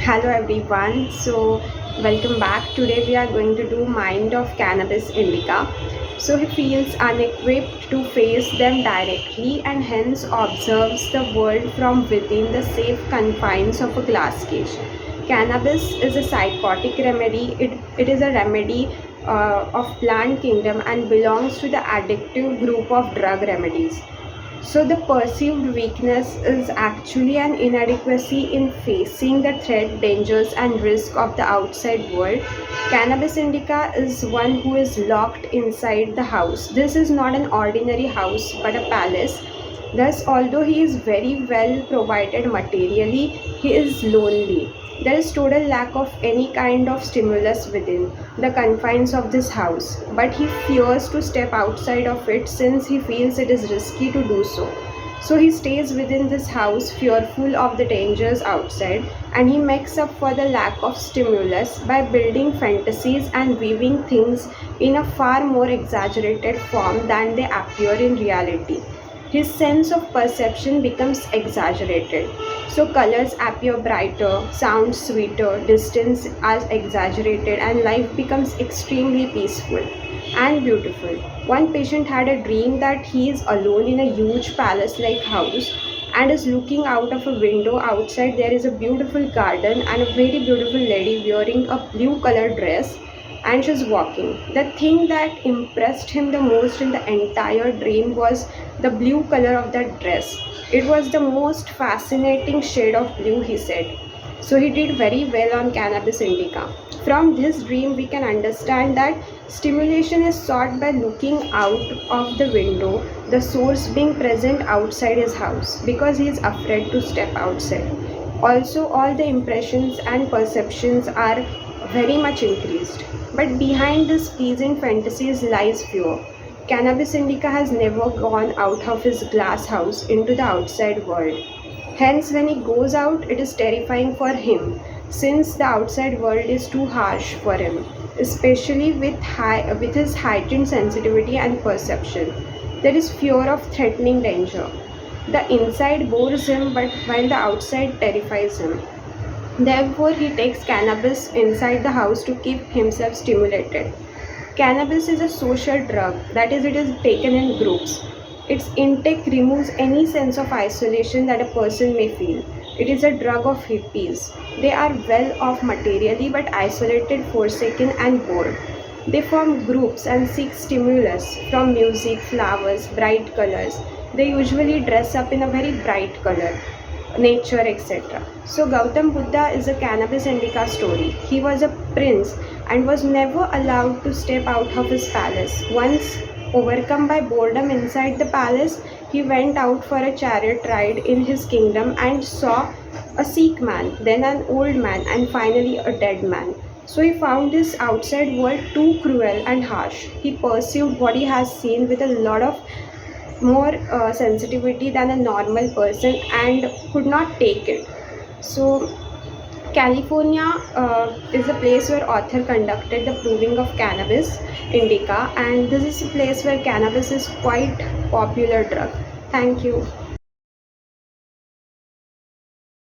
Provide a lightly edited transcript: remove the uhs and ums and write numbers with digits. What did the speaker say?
Hello everyone. Welcome back. Today we are going to do Mind of Cannabis Indica. He feels unequipped to face them directly and hence observes the world from within the safe confines of a glass cage. Cannabis is a psychotic remedy. It is a remedy of plant kingdom and belongs to the addictive group of drug remedies. So, the perceived weakness is actually an inadequacy in facing the threat, dangers, and risk of the outside world. Cannabis indica is one who is locked inside the house. This is not an ordinary house but a palace. Thus, although he is very well provided materially, he is lonely. There is total lack of any kind of stimulus within the confines of this house, but he fears to step outside of it since he feels it is risky to do so. So he stays within this house, fearful of the dangers outside, and he makes up for the lack of stimulus by building fantasies and weaving things in a far more exaggerated form than they appear in reality. His sense of perception becomes exaggerated. So colors appear brighter, sounds sweeter, distance as exaggerated, and life becomes extremely peaceful and beautiful. One patient had a dream that he is alone in a huge palace like house and is looking out of a window. Outside there is a beautiful garden and a very beautiful lady wearing a blue colored dress, and she's walking. The thing that impressed him the most in the entire dream was the blue color of that dress. It was the most fascinating shade of blue, he said. So he did very well on cannabis indica. From this dream, we can understand that stimulation is sought by looking out of the window, the source being present outside his house because he is afraid to step outside. Also, all the impressions and perceptions are very much increased. But behind this pleasing fantasies lies fear. Cannabis indica has never gone out of his glass house into the outside world. Hence, when he goes out, it is terrifying for him since the outside world is too harsh for him, especially with his heightened sensitivity and perception. There is fear of threatening danger. The inside bores him, but while the outside terrifies him. Therefore, he takes cannabis inside the house to keep himself stimulated. Cannabis is a social drug, that is, it is taken in groups. Its intake removes any sense of isolation that a person may feel. It is a drug of hippies. They are well off materially but isolated, forsaken, and bored. They form groups and seek stimulus from music, flowers, bright colors. They usually dress up in a very bright color, nature, etc. So Gautam Buddha is a cannabis indica story. He was a prince and was never allowed to step out of his palace. Once overcome by boredom inside the palace, he went out for a chariot ride in his kingdom and saw a sick man, then an old man, and finally a dead man. So he found this outside world too cruel and harsh. He pursued what he has seen with a lot of more sensitivity than a normal person and could not take it. So California is a place where author conducted the proving of cannabis indica, and this is a place where cannabis is quite popular drug. Thank you.